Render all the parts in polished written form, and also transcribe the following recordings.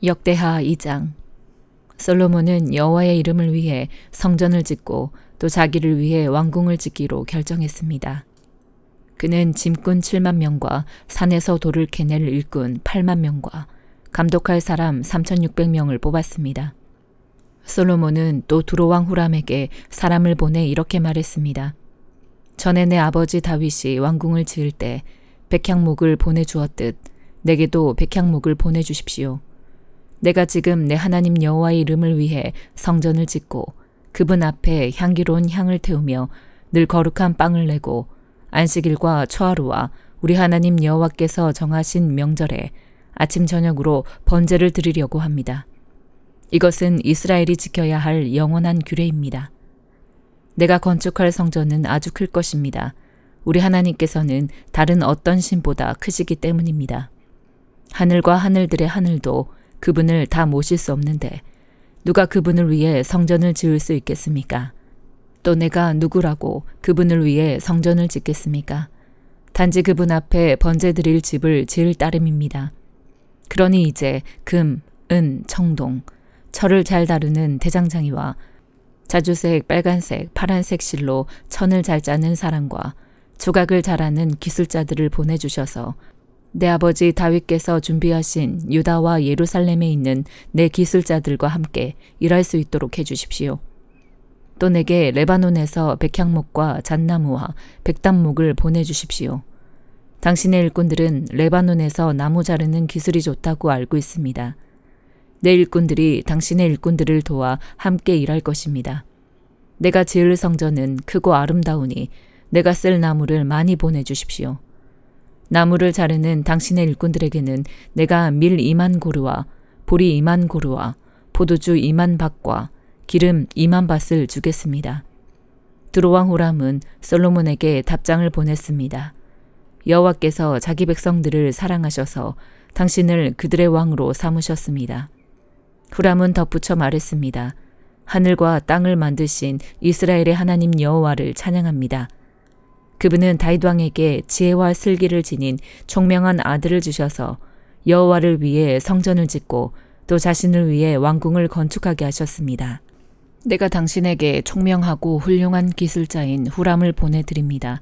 역대하 2장. 솔로몬은 여호와의 이름을 위해 성전을 짓고 또 자기를 위해 왕궁을 짓기로 결정했습니다. 그는 짐꾼 7만 명과 산에서 돌을 캐낼 일꾼 8만 명과 감독할 사람 3,600명을 뽑았습니다. 솔로몬은 또 두로왕 후람에게 사람을 보내 이렇게 말했습니다. 전에 내 아버지 다윗이 왕궁을 지을 때 백향목을 보내주었듯 내게도 백향목을 보내주십시오. 내가 지금 내 하나님 여호와의 이름을 위해 성전을 짓고 그분 앞에 향기로운 향을 태우며 늘 거룩한 빵을 내고 안식일과 초하루와 우리 하나님 여호와께서 정하신 명절에 아침 저녁으로 번제를 드리려고 합니다. 이것은 이스라엘이 지켜야 할 영원한 규례입니다. 내가 건축할 성전은 아주 클 것입니다. 우리 하나님께서는 다른 어떤 신보다 크시기 때문입니다. 하늘과 하늘들의 하늘도 그분을 다 모실 수 없는데 누가 그분을 위해 성전을 지을 수 있겠습니까? 또 내가 누구라고 그분을 위해 성전을 짓겠습니까? 단지 그분 앞에 번제 드릴 집을 지을 따름입니다. 그러니 이제 금, 은, 청동, 철을 잘 다루는 대장장이와 자주색, 빨간색, 파란색 실로 천을 잘 짜는 사람과 조각을 잘하는 기술자들을 보내주셔서 내 아버지 다윗께서 준비하신 유다와 예루살렘에 있는 내 기술자들과 함께 일할 수 있도록 해주십시오. 또 내게 레바논에서 백향목과 잣나무와 백단목을 보내주십시오. 당신의 일꾼들은 레바논에서 나무 자르는 기술이 좋다고 알고 있습니다. 내 일꾼들이 당신의 일꾼들을 도와 함께 일할 것입니다. 내가 지을 성전은 크고 아름다우니 내가 쓸 나무를 많이 보내주십시오. 나무를 자르는 당신의 일꾼들에게는 내가 밀 2만 고르와 보리 2만 고르와 포도주 2만 밭과 기름 2만 밭을 주겠습니다. 두로왕 후람은 솔로몬에게 답장을 보냈습니다. 여호와께서 자기 백성들을 사랑하셔서 당신을 그들의 왕으로 삼으셨습니다. 후람은 덧붙여 말했습니다. 하늘과 땅을 만드신 이스라엘의 하나님 여호와를 찬양합니다. 그분은 다윗 왕에게 지혜와 슬기를 지닌 총명한 아들을 주셔서 여호와를 위해 성전을 짓고 또 자신을 위해 왕궁을 건축하게 하셨습니다. 내가 당신에게 총명하고 훌륭한 기술자인 후람을 보내드립니다.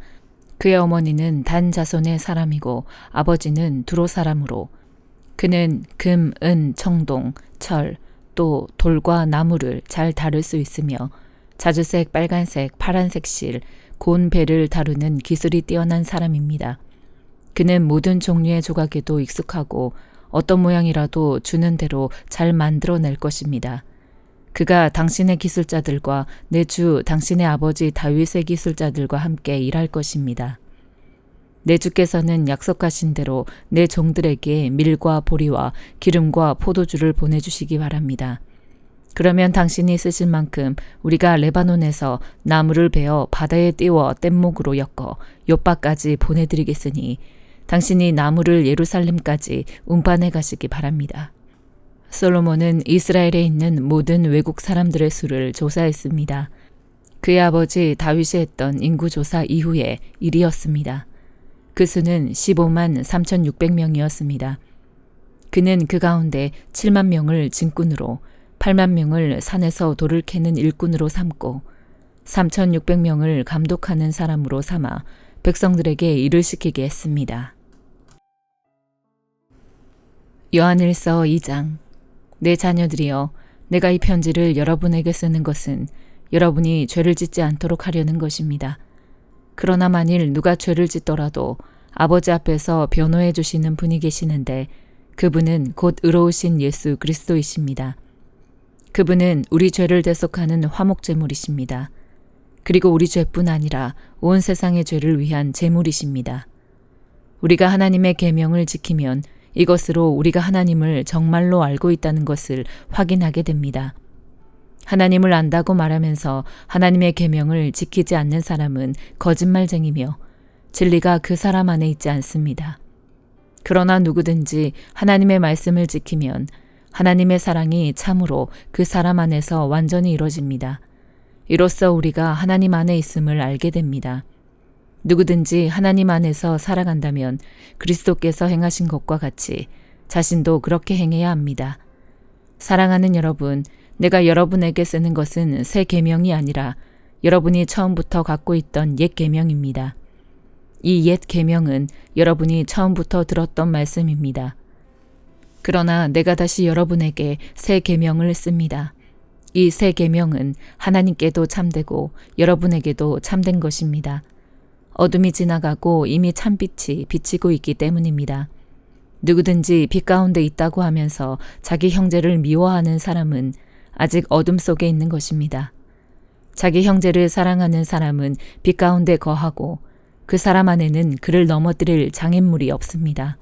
그의 어머니는 단 자손의 사람이고 아버지는 두로 사람으로 그는 금, 은, 청동, 철, 또 돌과 나무를 잘 다룰 수 있으며 자주색, 빨간색, 파란색 실, 고운 배를 다루는 기술이 뛰어난 사람입니다. 그는 모든 종류의 조각에도 익숙하고 어떤 모양이라도 주는 대로 잘 만들어낼 것입니다. 그가 당신의 기술자들과 내 주 당신의 아버지 다윗의 기술자들과 함께 일할 것입니다. 내 주께서는 약속하신 대로 내 종들에게 밀과 보리와 기름과 포도주를 보내주시기 바랍니다. 그러면 당신이 쓰실 만큼 우리가 레바논에서 나무를 베어 바다에 띄워 뗏목으로 엮어 욥바까지 보내드리겠으니 당신이 나무를 예루살렘까지 운반해 가시기 바랍니다. 솔로몬은 이스라엘에 있는 모든 외국 사람들의 수를 조사했습니다. 그의 아버지 다윗이 했던 인구조사 이후의 일이었습니다. 그 수는 15만 3,600명이었습니다. 그는 그 가운데 7만 명을 짐꾼으로 8만 명을 산에서 돌을 캐는 일꾼으로 삼고 3,600명을 감독하는 사람으로 삼아 백성들에게 일을 시키게 했습니다. 요한일서 2장. 내 자녀들이여, 내가 이 편지를 여러분에게 쓰는 것은 여러분이 죄를 짓지 않도록 하려는 것입니다. 그러나 만일 누가 죄를 짓더라도 아버지 앞에서 변호해 주시는 분이 계시는데 그분은 곧 의로우신 예수 그리스도이십니다. 그분은 우리 죄를 대속하는 화목제물이십니다. 그리고 우리 죄뿐 아니라 온 세상의 죄를 위한 제물이십니다. 우리가 하나님의 계명을 지키면 이것으로 우리가 하나님을 정말로 알고 있다는 것을 확인하게 됩니다. 하나님을 안다고 말하면서 하나님의 계명을 지키지 않는 사람은 거짓말쟁이며 진리가 그 사람 안에 있지 않습니다. 그러나 누구든지 하나님의 말씀을 지키면 하나님의 사랑이 참으로 그 사람 안에서 완전히 이루어집니다. 이로써 우리가 하나님 안에 있음을 알게 됩니다. 누구든지 하나님 안에서 살아간다면 그리스도께서 행하신 것과 같이 자신도 그렇게 행해야 합니다. 사랑하는 여러분, 내가 여러분에게 쓰는 것은 새 계명이 아니라 여러분이 처음부터 갖고 있던 옛 계명입니다. 이 옛 계명은 여러분이 처음부터 들었던 말씀입니다. 그러나 내가 다시 여러분에게 새 계명을 씁니다. 이 새 계명은 하나님께도 참되고 여러분에게도 참된 것입니다. 어둠이 지나가고 이미 참빛이 비치고 있기 때문입니다. 누구든지 빛 가운데 있다고 하면서 자기 형제를 미워하는 사람은 아직 어둠 속에 있는 것입니다. 자기 형제를 사랑하는 사람은 빛 가운데 거하고 그 사람 안에는 그를 넘어뜨릴 장애물이 없습니다.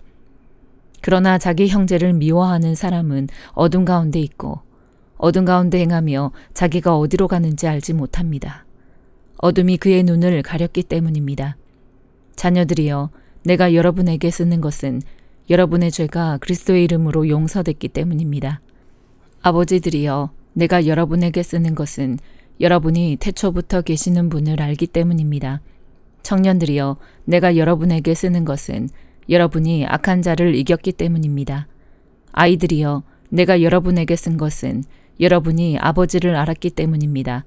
그러나 자기 형제를 미워하는 사람은 어둠 가운데 있고 어둠 가운데 행하며 자기가 어디로 가는지 알지 못합니다. 어둠이 그의 눈을 가렸기 때문입니다. 자녀들이여, 내가 여러분에게 쓰는 것은 여러분의 죄가 그리스도의 이름으로 용서됐기 때문입니다. 아버지들이여, 내가 여러분에게 쓰는 것은 여러분이 태초부터 계시는 분을 알기 때문입니다. 청년들이여, 내가 여러분에게 쓰는 것은 여러분이 악한 자를 이겼기 때문입니다. 아이들이여, 내가 여러분에게 쓴 것은 여러분이 아버지를 알았기 때문입니다.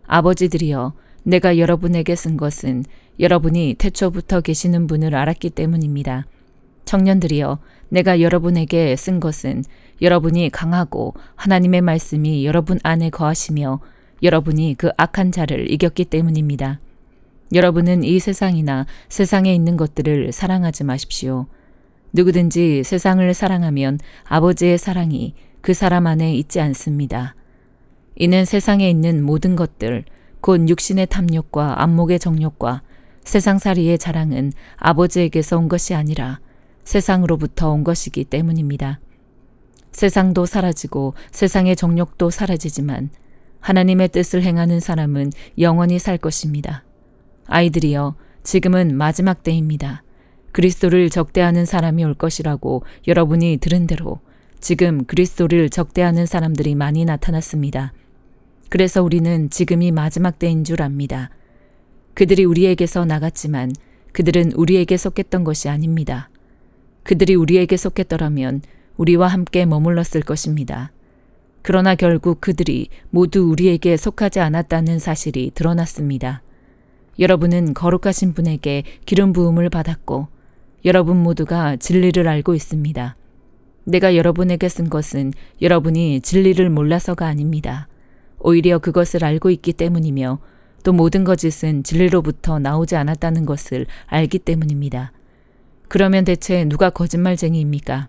아버지들이여, 내가 여러분에게 쓴 것은 여러분이 태초부터 계시는 분을 알았기 때문입니다. 청년들이여, 내가 여러분에게 쓴 것은 여러분이 강하고 하나님의 말씀이 여러분 안에 거하시며 여러분이 그 악한 자를 이겼기 때문입니다. 여러분은 이 세상이나 세상에 있는 것들을 사랑하지 마십시오. 누구든지 세상을 사랑하면 아버지의 사랑이 그 사람 안에 있지 않습니다. 이는 세상에 있는 모든 것들, 곧 육신의 탐욕과 안목의 정욕과 세상살이의 자랑은 아버지에게서 온 것이 아니라 세상으로부터 온 것이기 때문입니다. 세상도 사라지고 세상의 정욕도 사라지지만 하나님의 뜻을 행하는 사람은 영원히 살 것입니다. 아이들이여, 지금은 마지막 때입니다. 그리스도를 적대하는 사람이 올 것이라고 여러분이 들은 대로 지금 그리스도를 적대하는 사람들이 많이 나타났습니다. 그래서 우리는 지금이 마지막 때인 줄 압니다. 그들이 우리에게서 나갔지만 그들은 우리에게 속했던 것이 아닙니다. 그들이 우리에게 속했더라면 우리와 함께 머물렀을 것입니다. 그러나 결국 그들이 모두 우리에게 속하지 않았다는 사실이 드러났습니다. 여러분은 거룩하신 분에게 기름 부음을 받았고 여러분 모두가 진리를 알고 있습니다. 내가 여러분에게 쓴 것은 여러분이 진리를 몰라서가 아닙니다. 오히려 그것을 알고 있기 때문이며 또 모든 거짓은 진리로부터 나오지 않았다는 것을 알기 때문입니다. 그러면 대체 누가 거짓말쟁이입니까?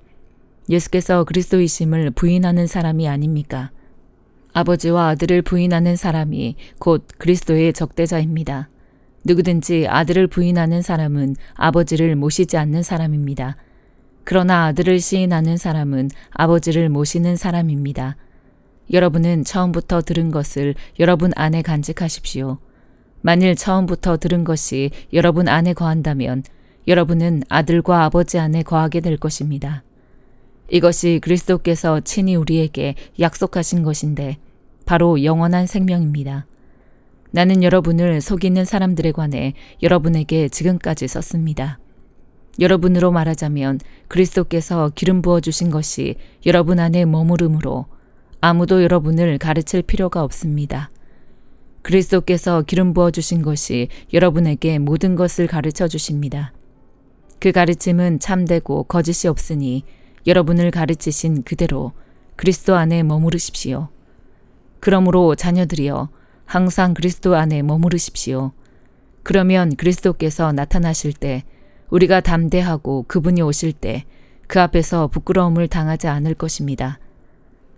예수께서 그리스도이심을 부인하는 사람이 아닙니까? 아버지와 아들을 부인하는 사람이 곧 그리스도의 적대자입니다. 누구든지 아들을 부인하는 사람은 아버지를 모시지 않는 사람입니다. 그러나 아들을 시인하는 사람은 아버지를 모시는 사람입니다. 여러분은 처음부터 들은 것을 여러분 안에 간직하십시오. 만일 처음부터 들은 것이 여러분 안에 거한다면 여러분은 아들과 아버지 안에 거하게 될 것입니다. 이것이 그리스도께서 친히 우리에게 약속하신 것인데 바로 영원한 생명입니다. 나는 여러분을 속이는 사람들에 관해 여러분에게 지금까지 썼습니다. 여러분으로 말하자면 그리스도께서 기름 부어주신 것이 여러분 안에 머무르므로 아무도 여러분을 가르칠 필요가 없습니다. 그리스도께서 기름 부어주신 것이 여러분에게 모든 것을 가르쳐 주십니다. 그 가르침은 참되고 거짓이 없으니 여러분을 가르치신 그대로 그리스도 안에 머무르십시오. 그러므로 자녀들이여 항상 그리스도 안에 머무르십시오. 그러면 그리스도께서 나타나실 때 우리가 담대하고 그분이 오실 때 그 앞에서 부끄러움을 당하지 않을 것입니다.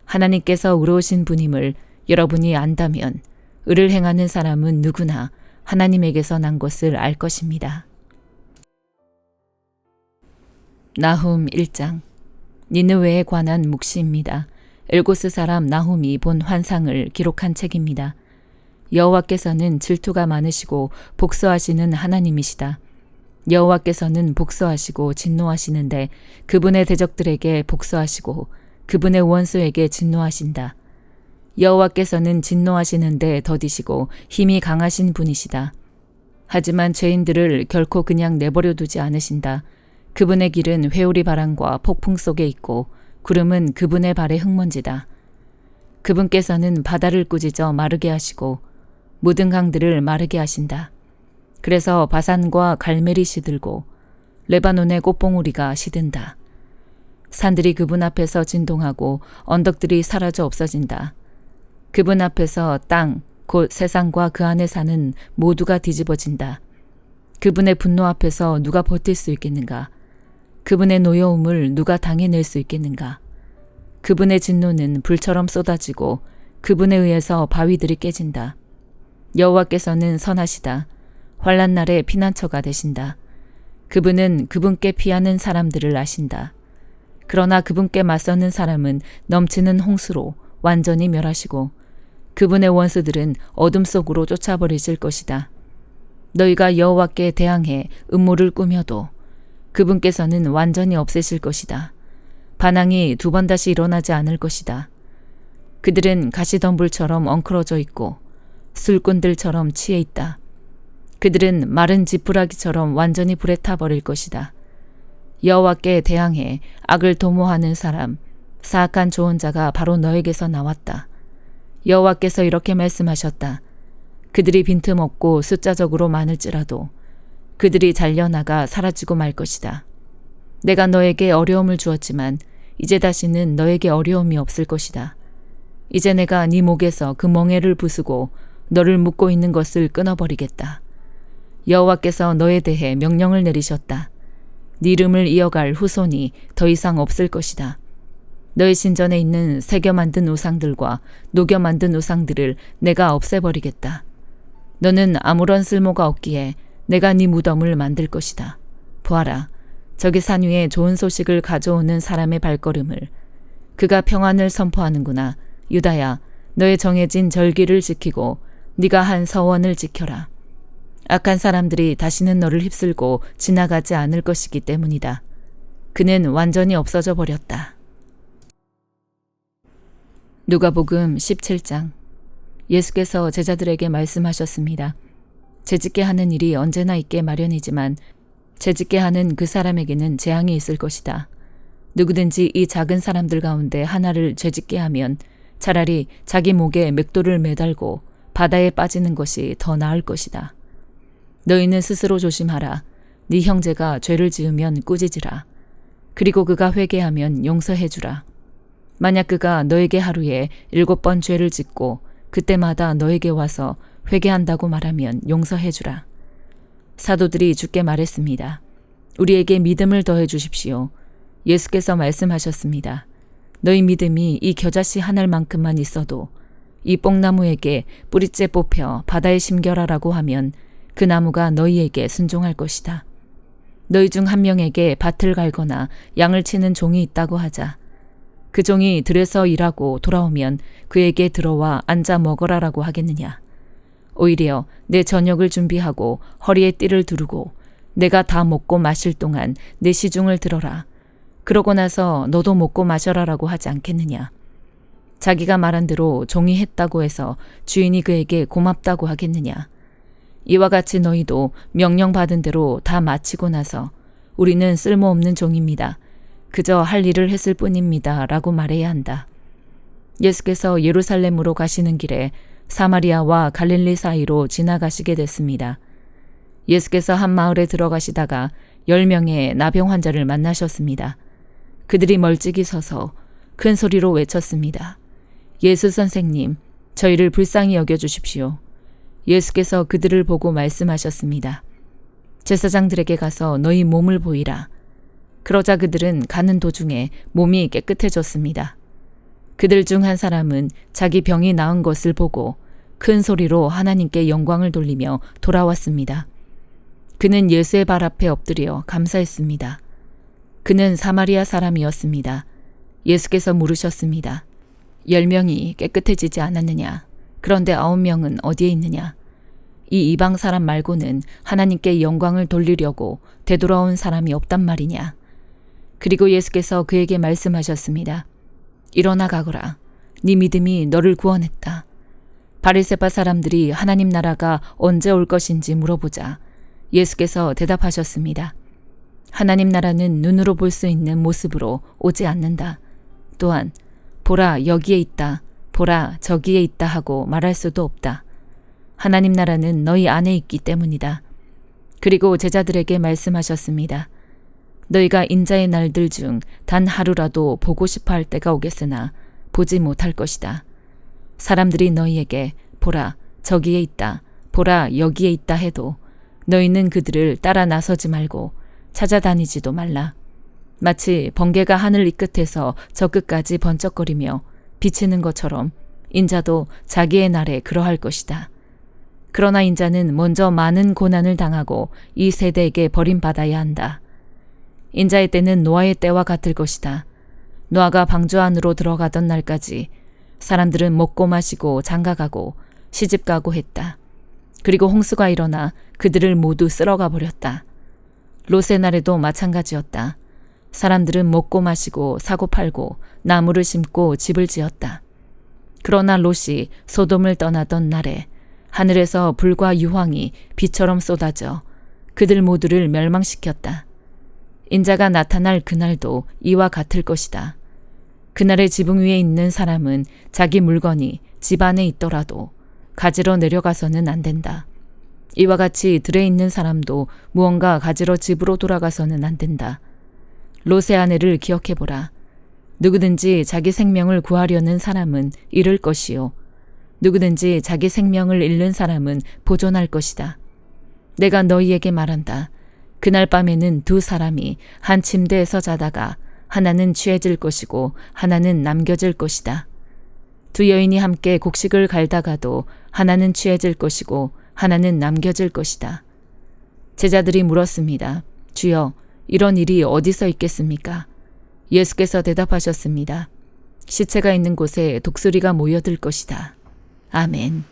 하나님께서 의로우신 분임을 여러분이 안다면 의를 행하는 사람은 누구나 하나님에게서 난 것을 알 것입니다. 나훔 1장. 니느웨에 관한 묵시입니다. 엘고스 사람 나훔이 본 환상을 기록한 책입니다. 여호와께서는 질투가 많으시고 복수하시는 하나님이시다. 여호와께서는 복수하시고 진노하시는데 그분의 대적들에게 복수하시고 그분의 원수에게 진노하신다. 여호와께서는 진노하시는데 더디시고 힘이 강하신 분이시다. 하지만 죄인들을 결코 그냥 내버려 두지 않으신다. 그분의 길은 회오리 바람과 폭풍 속에 있고 구름은 그분의 발의 흙먼지다. 그분께서는 바다를 꾸짖어 마르게 하시고 모든 강들을 마르게 하신다. 그래서 바산과 갈멜이 시들고 레바논의 꽃봉우리가 시든다. 산들이 그분 앞에서 진동하고 언덕들이 사라져 없어진다. 그분 앞에서 땅, 곧 세상과 그 안에 사는 모두가 뒤집어진다. 그분의 분노 앞에서 누가 버틸 수 있겠는가? 그분의 노여움을 누가 당해낼 수 있겠는가? 그분의 진노는 불처럼 쏟아지고 그분에 의해서 바위들이 깨진다. 여호와께서는 선하시다. 환난 날에 피난처가 되신다. 그분은 그분께 피하는 사람들을 아신다. 그러나 그분께 맞서는 사람은 넘치는 홍수로 완전히 멸하시고 그분의 원수들은 어둠 속으로 쫓아버리실 것이다. 너희가 여호와께 대항해 음모를 꾸며도 그분께서는 완전히 없애실 것이다. 반항이 두 번 다시 일어나지 않을 것이다. 그들은 가시덤불처럼 엉클어져 있고 술꾼들처럼 취해 있다. 그들은 마른 지푸라기처럼 완전히 불에 타버릴 것이다. 여호와께 대항해 악을 도모하는 사람, 사악한 조언자가 바로 너에게서 나왔다. 여호와께서 이렇게 말씀하셨다. 그들이 빈틈없고 숫자적으로 많을지라도 그들이 잘려나가 사라지고 말 것이다. 내가 너에게 어려움을 주었지만 이제 다시는 너에게 어려움이 없을 것이다. 이제 내가 네 목에서 그 멍에를 부수고 너를 묶고 있는 것을 끊어버리겠다. 여호와께서 너에 대해 명령을 내리셨다. 네 이름을 이어갈 후손이 더 이상 없을 것이다. 너의 신전에 있는 새겨 만든 우상들과 녹여 만든 우상들을 내가 없애버리겠다. 너는 아무런 쓸모가 없기에 내가 네 무덤을 만들 것이다. 보아라, 저기 산 위에 좋은 소식을 가져오는 사람의 발걸음을. 그가 평안을 선포하는구나. 유다야, 너의 정해진 절기를 지키고 네가 한 서원을 지켜라. 악한 사람들이 다시는 너를 휩쓸고 지나가지 않을 것이기 때문이다. 그는 완전히 없어져 버렸다. 누가복음 17장. 예수께서 제자들에게 말씀하셨습니다. 재짓게 하는 일이 언제나 있게 마련이지만 재짓게 하는 그 사람에게는 재앙이 있을 것이다. 누구든지 이 작은 사람들 가운데 하나를 죄짓게 하면 차라리 자기 목에 맷돌을 매달고 바다에 빠지는 것이 더 나을 것이다. 너희는 스스로 조심하라. 네 형제가 죄를 지으면 꾸짖으라. 그리고 그가 회개하면 용서해주라. 만약 그가 너에게 하루에 7번 죄를 짓고 그때마다 너에게 와서 회개한다고 말하면 용서해주라. 사도들이 주께 말했습니다. 우리에게 믿음을 더해 주십시오. 예수께서 말씀하셨습니다. 너희 믿음이 이 겨자씨 한 알만큼만 있어도 이 뽕나무에게 뿌리째 뽑혀 바다에 심겨라라고 하면 그 나무가 너희에게 순종할 것이다. 너희 중 한 명에게 밭을 갈거나 양을 치는 종이 있다고 하자. 그 종이 들에서 일하고 돌아오면 그에게 들어와 앉아 먹어라라고 하겠느냐. 오히려 내 저녁을 준비하고 허리에 띠를 두르고 내가 다 먹고 마실 동안 내 시중을 들어라. 그러고 나서 너도 먹고 마셔라라고 하지 않겠느냐. 자기가 말한 대로 종이 했다고 해서 주인이 그에게 고맙다고 하겠느냐. 이와 같이 너희도 명령받은 대로 다 마치고 나서 우리는 쓸모없는 종입니다. 그저 할 일을 했을 뿐입니다. 라고 말해야 한다. 예수께서 예루살렘으로 가시는 길에 사마리아와 갈릴리 사이로 지나가시게 됐습니다. 예수께서 한 마을에 들어가시다가 10명의 나병 환자를 만나셨습니다. 그들이 멀찍이 서서 큰 소리로 외쳤습니다. 예수 선생님, 저희를 불쌍히 여겨주십시오. 예수께서 그들을 보고 말씀하셨습니다. 제사장들에게 가서 너희 몸을 보이라. 그러자 그들은 가는 도중에 몸이 깨끗해졌습니다. 그들 중 한 사람은 자기 병이 나은 것을 보고 큰 소리로 하나님께 영광을 돌리며 돌아왔습니다. 그는 예수의 발 앞에 엎드려 감사했습니다. 그는 사마리아 사람이었습니다. 예수께서 물으셨습니다. 10명이 깨끗해지지 않았느냐? 그런데 9명은 어디에 있느냐? 이 이방 사람 말고는 하나님께 영광을 돌리려고 되돌아온 사람이 없단 말이냐? 그리고 예수께서 그에게 말씀하셨습니다. 일어나 가거라. 네 믿음이 너를 구원했다. 바리새파 사람들이 하나님 나라가 언제 올 것인지 물어보자 예수께서 대답하셨습니다. 하나님 나라는 눈으로 볼 수 있는 모습으로 오지 않는다. 또한 보라 여기에 있다. 보라, 저기에 있다 하고 말할 수도 없다. 하나님 나라는 너희 안에 있기 때문이다. 그리고 제자들에게 말씀하셨습니다. 너희가 인자의 날들 중 단 하루라도 보고 싶어 할 때가 오겠으나 보지 못할 것이다. 사람들이 너희에게 보라, 저기에 있다, 보라, 여기에 있다 해도 너희는 그들을 따라 나서지 말고 찾아다니지도 말라. 마치 번개가 하늘 이 끝에서 저 끝까지 번쩍거리며 비치는 것처럼 인자도 자기의 날에 그러할 것이다. 그러나 인자는 먼저 많은 고난을 당하고 이 세대에게 버림받아야 한다. 인자의 때는 노아의 때와 같을 것이다. 노아가 방주 안으로 들어가던 날까지 사람들은 먹고 마시고 장가가고 시집가고 했다. 그리고 홍수가 일어나 그들을 모두 쓸어가 버렸다. 롯의 날에도 마찬가지였다. 사람들은 먹고 마시고 사고 팔고 나무를 심고 집을 지었다. 그러나 롯이 소돔을 떠나던 날에 하늘에서 불과 유황이 비처럼 쏟아져 그들 모두를 멸망시켰다. 인자가 나타날 그날도 이와 같을 것이다. 그날의 지붕 위에 있는 사람은 자기 물건이 집 안에 있더라도 가지러 내려가서는 안 된다. 이와 같이 들에 있는 사람도 무언가 가지러 집으로 돌아가서는 안 된다. 롯의 아내를 기억해보라. 누구든지 자기 생명을 구하려는 사람은 잃을 것이요. 누구든지 자기 생명을 잃는 사람은 보존할 것이다. 내가 너희에게 말한다. 그날 밤에는 두 사람이 한 침대에서 자다가 하나는 취해질 것이고 하나는 남겨질 것이다. 두 여인이 함께 곡식을 갈다가도 하나는 취해질 것이고 하나는 남겨질 것이다. 제자들이 물었습니다. 주여, 이런 일이 어디서 있겠습니까? 예수께서 대답하셨습니다. 시체가 있는 곳에 독수리가 모여들 것이다. 아멘.